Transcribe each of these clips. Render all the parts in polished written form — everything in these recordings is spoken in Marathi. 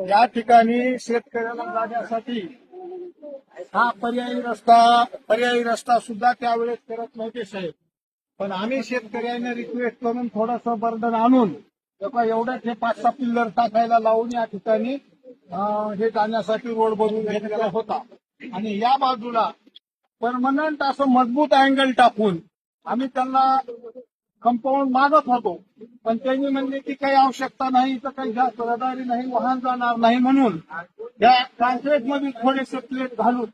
या ठिकाणी शेतकऱ्याला जाण्यासाठी हा पर्यायी रस्ता सुद्धा त्यावेळेस करत नव्हते साहेब. पण आम्ही शेतकऱ्यांना रिक्वेस्ट करून थोडंसं बर्डन आणून एवढ्याच हे 5-6 पिल्लर टाकायला लावून या ठिकाणी हे जाण्यासाठी रोड बनवून घेतलेला होता. आणि या बाजूला परमनंट असं मजबूत अँगल टाकून आम्ही त्यांना कंपाऊंड मागत होतो. पण त्यांनी म्हणले की काही आवश्यकता नाही, तर काही जास्त रहदारी नाही, वाहन जाणार नाही, म्हणून या कॉन्क्रीटमध्ये थोडेसे प्लेट घालून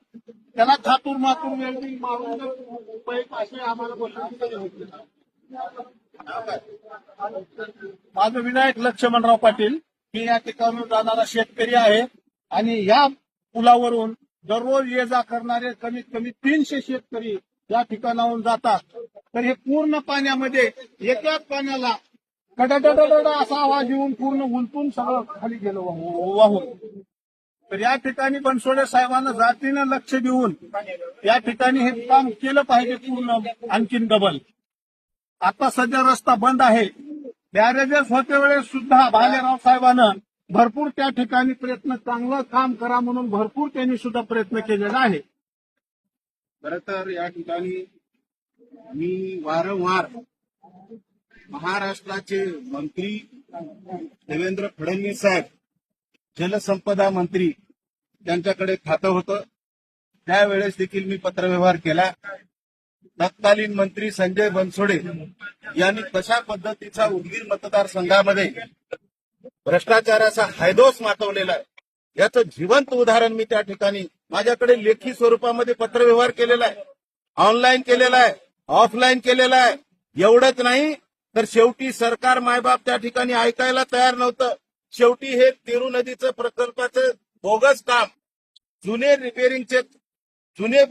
त्याला थातूर मातूर वेल्डिंग मारून पैप असे आम्हाला बोलले. माझं विनायक लक्ष्मणराव पाटील, मी या ठिकाणून जाणारा शेतकरी आहे. आणि या पुलावरून दररोज ये जा करणारे कमीत कमी 300 शेतकरी या ठिकाणाहून जातात. तर हे पूर्ण पाण्यामध्ये एकाच पाण्याला कडडडड असा आवाज येऊन पूर्ण गुंतून सगळं खाली गेलं वाहून. तर या ठिकाणी बनसोडे साहेबांना जातीनं लक्ष देऊन या ठिकाणी हे काम केलं पाहिजे पूर्ण आणखीन डबल. आता सध्या रस्ता बंद आहे. बॅरेजेस होते वेळेस सुद्धा भालेराव साहेबांना भरपूर त्या ठिकाणी प्रयत्न, चांगलं काम करा म्हणून भरपूर त्यांनी सुद्धा प्रयत्न केलेला आहे. खरं तर या ठिकाणी मी वारंवार महाराष्ट्राचे मंत्री देवेंद्र फडणवीस साहेब, जलसंपदा मंत्री, त्यांच्याकडे खातं होतं. त्यावेळेस देखील मी पत्रव्यवहार केला. तत्कालीन मंत्री संजय बनसोडे यांनी कशा पद्धतीचा उदगीर मतदारसंघामध्ये भ्रष्टाचाराचा हैदोस मातवलेला आहे याचं जिवंत उदाहरण मी त्या ठिकाणी माझ्याकडे लेखी स्वरूपामध्ये पत्रव्यवहार केलेला आहे, ऑनलाईन केलेला आहे, ऑफलाईन केलेला आहे. एवढंच नाही तर शेवटी सरकार मायबाप त्या ठिकाणी ऐकायला तयार नव्हतं. शेवटी हे तिरू नदीचं प्रकल्पाचं बोगस काम, जुने रिपेअरिंगचे जुने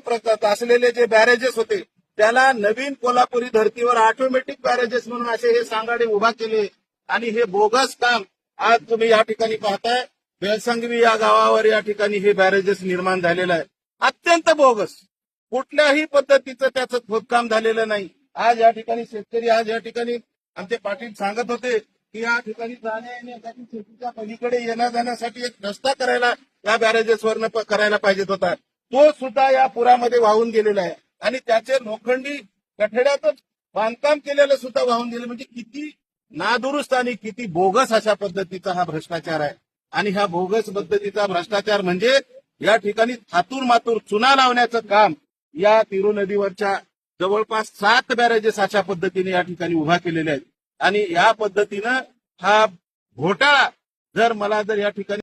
असलेले जे बॅरेजेस होते त्याला नवीन कोल्हापुरी धर्तीवर ऑटोमॅटिक बॅरेजेस म्हणून असे हे सांगाडे उभा केले. आणि हे बोगस काम आज तुम्ही या ठिकाणी पाहताय. बेलसंगवी या गावावर या ठिकाणी हे बॅरेजेस निर्माण झालेलं आहे. अत्यंत बोगस, कुठल्याही पद्धतीचं त्याचं खोदकाम झालेलं नाही. आज या ठिकाणी शेतकरी, आज या ठिकाणी आमचे पाटील सांगत होते की या ठिकाणी जाण्या येण्यासाठी शेतीच्या पलीकडे येण्या जाण्यासाठी एक रस्ता करायला या बॅरेजेसवरनं करायला पाहिजे होता. तो सुद्धा या पुरामध्ये वाहून गेलेला आहे. आणि त्याचे लोखंडी कठड्यातच बांधकाम केलेलं सुद्धा वाहून गेले. म्हणजे किती नादुरुस्त आणि किती बोगस अशा पद्धतीचा हा भ्रष्टाचार आहे. आणि ह्या बोगस पद्धतीचा भ्रष्टाचार म्हणजे या ठिकाणी थातूर मातूर चुना लावण्याचं काम या तिरू नदीवरच्या जवळपास 7 बॅरेजेस अशा पद्धतीने या ठिकाणी उभा केलेले आहेत. आणि या पद्धतीनं हा घोटाळा जर या ठिकाणी